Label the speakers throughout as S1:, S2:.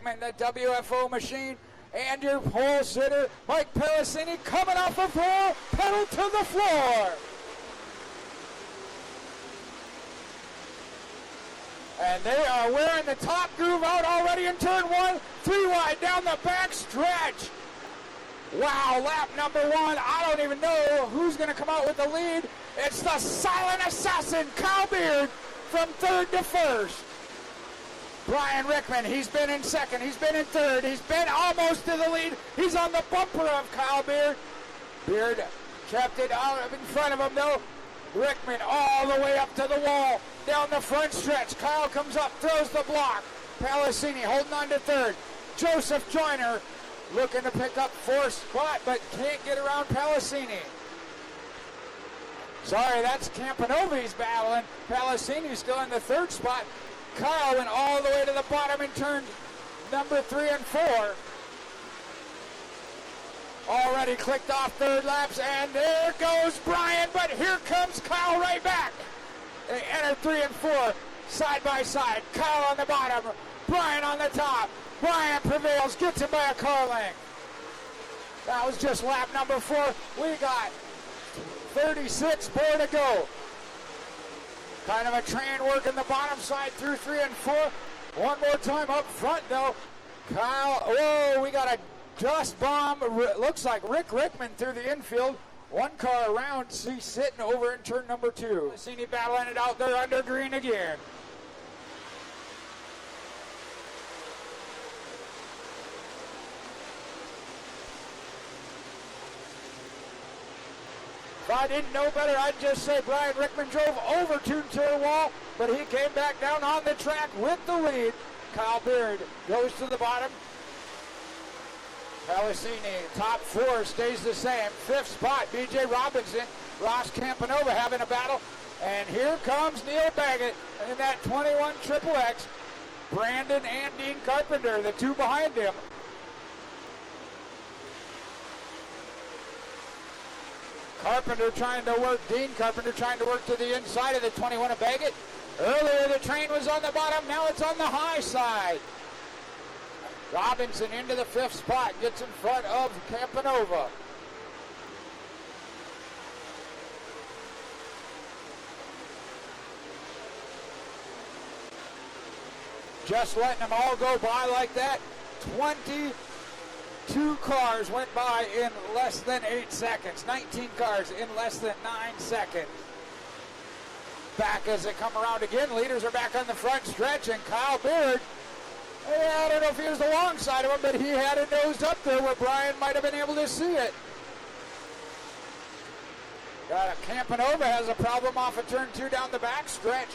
S1: Rickman, the WFO machine, and your pole sitter, Mike Pellicini, coming off the floor, pedal to the floor. And they are wearing the top groove out already in turn one. 3 wide down the back stretch. Wow, lap number 1. I don't even know who's going to come out with the lead. It's the silent assassin, Kyle Beard, from 3rd to 1st. Brian Rickman, he's been in 2nd. He's been in 3rd. He's been almost to the lead. He's on the bumper of Kyle Beard. Beard kept it out in front of him, though. Rickman all the way up to the wall. Down the front stretch. Kyle comes up, throws the block. Pellicini holding on to 3rd. Joseph Joyner looking to pick up 4th spot, but can't get around Pellicini. Sorry, that's Campanova he's battling. Pellicini's still in the 3rd spot. Kyle went all the way to the bottom in turn number 3 and 4. Already clicked off 3rd laps, and there goes Brian, but here comes Kyle right back. They enter 3 and 4 side by side. Kyle on the bottom, Brian on the top. Brian prevails, gets him by a car length. That was just lap number 4. We got 36 more to go. Kind of a train working the bottom side through 3 and 4. One more time up front, though. Kyle, whoa, we got a dust bomb. Looks like Rick Rickman through the infield. 1 car around, he's sitting over in turn number 2. Seen him battling it out there under green again. If I didn't know better, I'd just say Brian Rickman drove over to the wall, but he came back down on the track with the lead. Kyle Beard goes to the bottom. Pellicini, top 4, stays the same. 5th spot, B.J. Robinson. Ross Campanova having a battle. And here comes Neil Baggett in that 21 XXX. Brandon and Dean Carpenter, the 2 behind him. Carpenter trying to work, Dean Carpenter trying to work to the inside of the 21 of Baggett. Earlier the train was on the bottom, now it's on the high side. Robinson into the 5th spot, gets in front of Campanova. Just letting them all go by like that. 22 cars went by in less than 8 seconds. 19 cars in less than 9 seconds. Back as they come around again. Leaders are back on the front stretch, and Kyle Beard, I don't know if he was the long side of him, but he had it nosed up there where Brian might have been able to see it. Campanova has a problem off of turn 2 down the back stretch.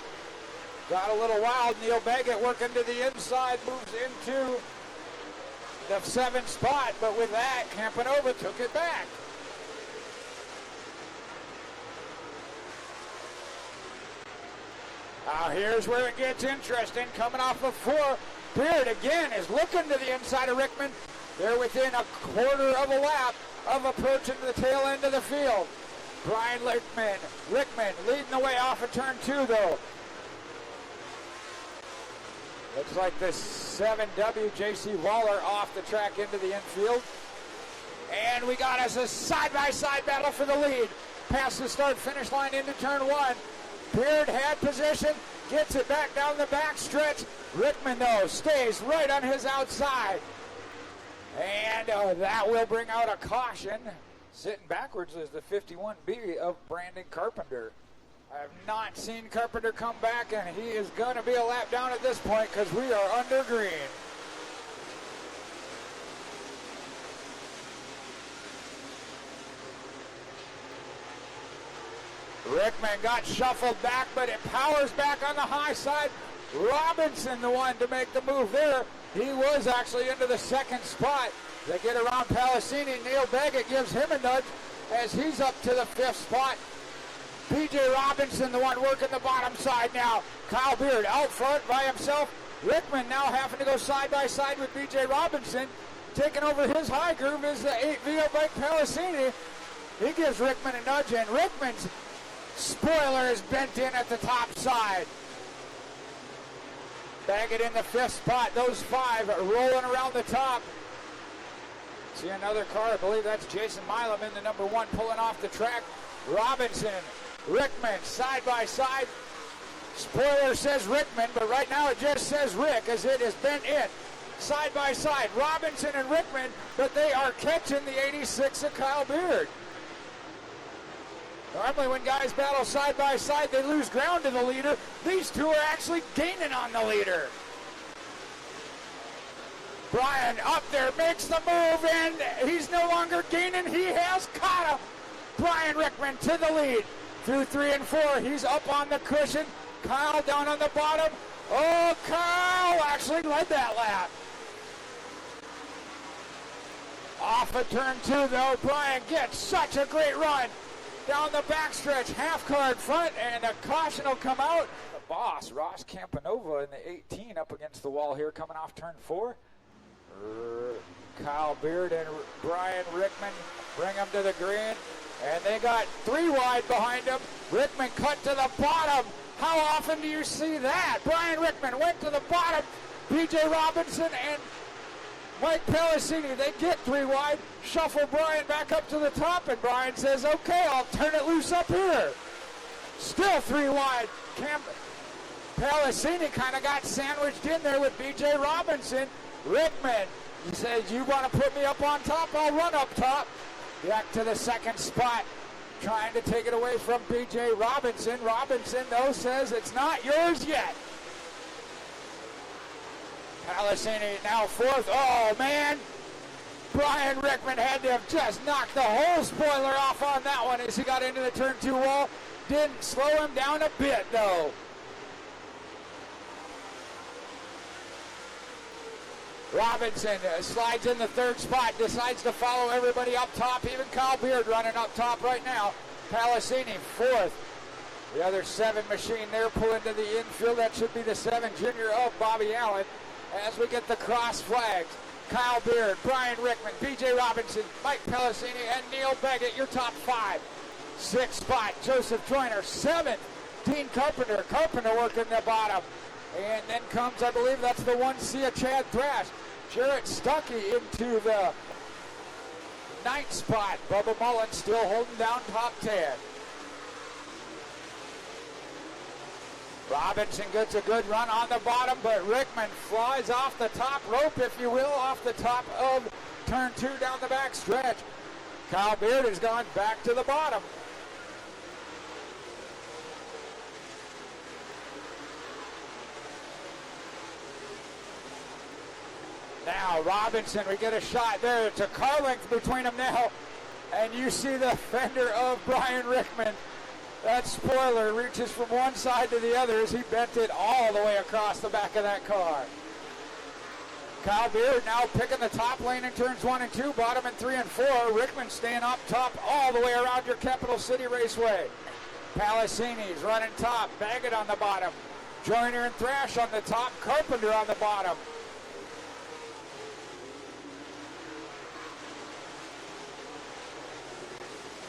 S1: Got a little wild. Neil Baggett working to the inside, moves into the 7th spot, but with that, Campanova took it back. Now here's where it gets interesting. Coming off of 4, Beard again is looking to the inside of Rickman. They're within a quarter of a lap of approaching the tail end of the field. Brian Rickman leading the way off of turn 2, though. Looks like the 7W J.C. Waller off the track into the infield. And we got us a side-by-side battle for the lead. Past the start-finish line into turn 1. Beard had position, gets it back down the back stretch. Rickman, though, stays right on his outside. And that will bring out a caution. Sitting backwards is the 51B of Brandon Carpenter. I have not seen Carpenter come back, and he is going to be a lap down at this point because we are under green. Rickman got shuffled back, but it powers back on the high side. Robinson, the one to make the move there. He was actually into the 2nd spot. They get around Pellicini. Neil Baggett gives him a nudge as he's up to the 5th spot. B.J. Robinson, the one working the bottom side now. Kyle Beard out front by himself. Rickman now having to go side by side with B.J. Robinson. Taking over his high groove is the 8V of Mike Pellicini. He gives Rickman a nudge, and Rickman's spoiler is bent in at the top side. Baggett in the 5th spot. Those 5 rolling around the top. See another car. I believe that's Jason Milam in the number 1 pulling off the track. Robinson, Rickman, side by side. Spoiler says Rickman, but right now it just says Rick as it is bent in. Side by side, Robinson and Rickman, but they are catching the 86 of Kyle Beard. Normally when guys battle side by side, they lose ground to the leader. These two are actually gaining on the leader. Brian up there makes the move, and he's no longer gaining. He has caught him. Brian Rickman to the lead through 3 and 4. He's up on the cushion. Kyle down on the bottom. Oh, Kyle actually led that lap. Off of turn 2, though, Brian gets such a great run. Down the backstretch, half car in front, and a caution will come out. The boss, Ross Campanova in the 18 up against the wall here coming off turn 4. Kyle Beard and Brian Rickman bring them to the green, and they got 3 wide behind them. Rickman cut to the bottom. How often do you see that? Brian Rickman went to the bottom. B.J. Robinson and Mike Pellicini, they get 3 wide, shuffle Brian back up to the top, and Brian says, okay, I'll turn it loose up here. Still 3 wide. Pellicini kind of got sandwiched in there with B.J. Robinson. Rickman, he says, you want to put me up on top? I'll run up top. Back to the 2nd spot, trying to take it away from B.J. Robinson. Robinson, though, says it's not yours yet. Pellicini now 4th. Oh, man. Brian Rickman had to have just knocked the whole spoiler off on that one as he got into the turn 2 wall. Didn't slow him down a bit, though. Robinson slides in the 3rd spot, decides to follow everybody up top. Even Kyle Beard running up top right now. Pellicini 4th. The other 7 machine there pulling to the infield. That should be the 7 junior of Bobby Allen. As we get the cross flags, Kyle Beard, Brian Rickman, B.J. Robinson, Mike Pellicini, and Neil Baggett, your top 5. 6th spot, Joseph Joyner. 7th, Dean Carpenter. Carpenter working the bottom. And then comes, I believe that's the 1C, Chad Thrash. Jarrett Stuckey into the 9th spot. Bubba Mullen still holding down top 10. Robinson gets a good run on the bottom, but Rickman flies off the top rope, if you will, off the top of turn 2 down the back stretch. Kyle Beard has gone back to the bottom. Now Robinson, we get a shot there. It's a car length between them now, and you see the fender of Brian Rickman. That spoiler reaches from one side to the other as he bent it all the way across the back of that car. Kyle Beard now picking the top lane in turns 1 and 2, bottom in 3 and 4. Rickman staying up top all the way around your Capital City Raceway. Pellicini's running top, Baggett on the bottom. Joyner and Thrash on the top, Carpenter on the bottom.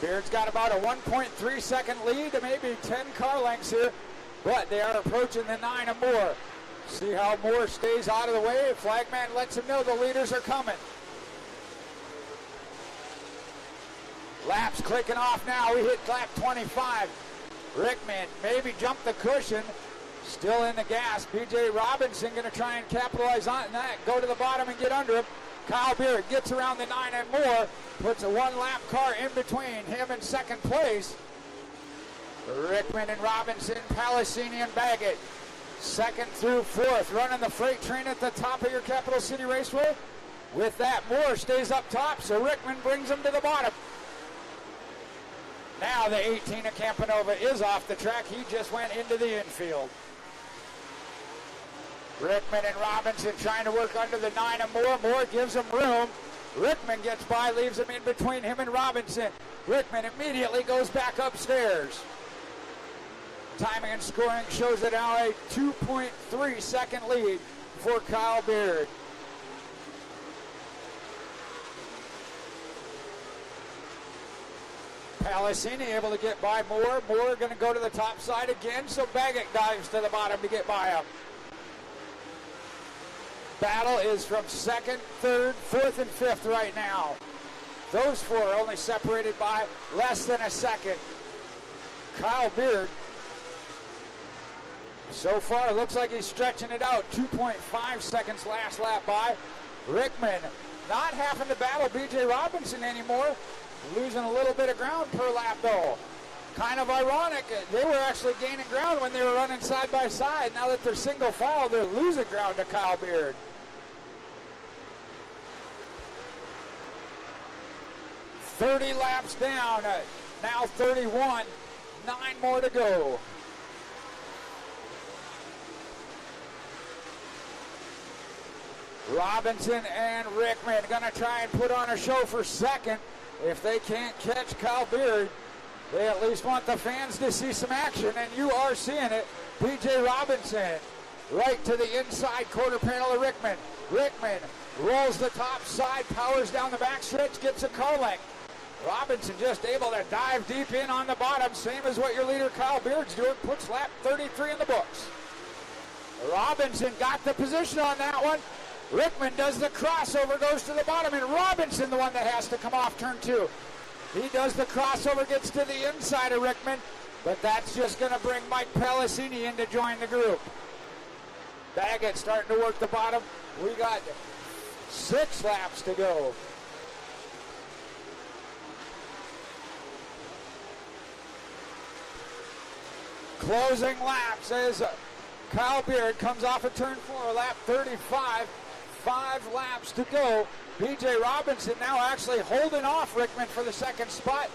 S1: Beard's got about a 1.3 second lead to maybe 10 car lengths here, but they are approaching the 9 and more. See how Moore stays out of the way. Flagman lets him know the leaders are coming. Laps clicking off now. We hit lap 25. Rickman maybe jumped the cushion. Still in the gas. B.J. Robinson going to try and capitalize on that. Go to the bottom and get under him. Kyle Beard gets around the 9 and more. Puts a 1-lap car in between him and 2nd place. Rickman and Robinson, Pellicini and Baggett. 2nd through 4th, running the freight train at the top of your Capital City Raceway. With that, Moore stays up top, so Rickman brings him to the bottom. Now the 18 of Campanova is off the track. He just went into the infield. Rickman and Robinson trying to work under the 9 and more. Moore gives him room. Rickman gets by, leaves him in between him and Robinson. Rickman immediately goes back upstairs. Timing and scoring shows it now a 2.3 second lead for Kyle Beard. Pellicini able to get by Moore. Moore going to go to the top side again, so Baggett dives to the bottom to get by him. battle is from second, third, fourth, and fifth right now. Those four are only separated by less than a second. Kyle Beard, so far, looks like he's stretching it out. 2.5 seconds last lap by. Rickman not having to battle B.J. Robinson anymore. Losing a little bit of ground per lap, though. Kind of ironic. They were actually gaining ground when they were running side by side. Now that they're single file, they're losing ground to Kyle Beard. 30 laps down. Now 31. 9 more to go. Robinson and Rickman gonna try and put on a show for second. If they can't catch Kyle Beard, they at least want the fans to see some action, and you are seeing it. B.J. Robinson right to the inside quarter panel of Rickman. Rickman rolls the top side, powers down the backstretch, gets a car length. Robinson just able to dive deep in on the bottom, same as what your leader Kyle Beard's doing, puts lap 33 in the books. Robinson got the position on that one. Rickman does the crossover, goes to the bottom, and Robinson the one that has to come off turn 2. He does the crossover, gets to the inside of Rickman, but that's just going to bring Mike Palacini in to join the group. Baggett starting to work the bottom. We got 6 laps to go. Closing laps as Kyle Beard comes off of turn 4, lap 35. 5 laps to go. B.J. Robinson now actually holding off Rickman for the second spot.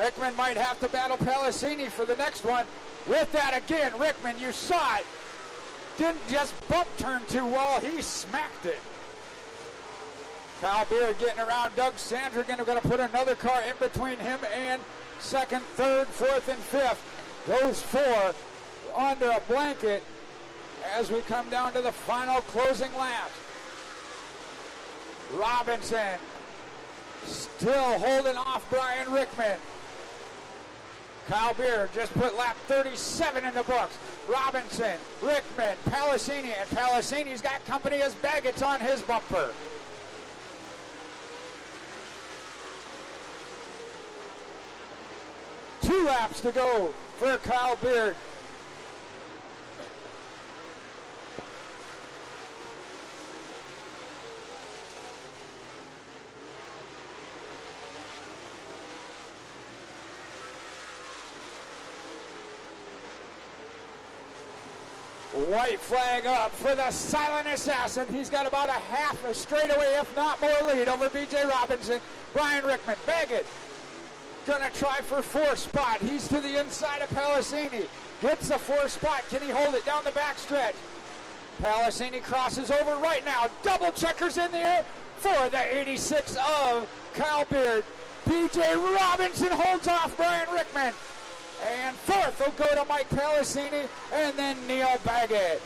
S1: Rickman might have to battle Palacini for the next one. With that again, Rickman, you saw it. Didn't just bump turn 2 well, he smacked it. Kyle Beard getting around Doug Sandrigan. Going to put another car in between him and second, third, fourth, and fifth. Those 4 under a blanket as we come down to the final closing laps. Robinson still holding off Brian Rickman. Kyle Beard just put lap 37 in the books. Robinson, Rickman, Palacini, and Palacini's got company as Baggett's on his bumper. Two laps to go for Kyle Beard. White flag up for the silent assassin. He's got about a half a straightaway, if not more, lead over B.J. Robinson. Brian Rickman, Baggett, gonna try for 4th spot. He's to the inside of Palacini. Gets the 4th spot. Can he hold it down the backstretch? Palacini crosses over right now. Double checkers in the air for the 86 of Kyle Beard. B.J. Robinson holds off Brian Rickman. And 4th will go to Mike Palacini, and then Neil Baggett.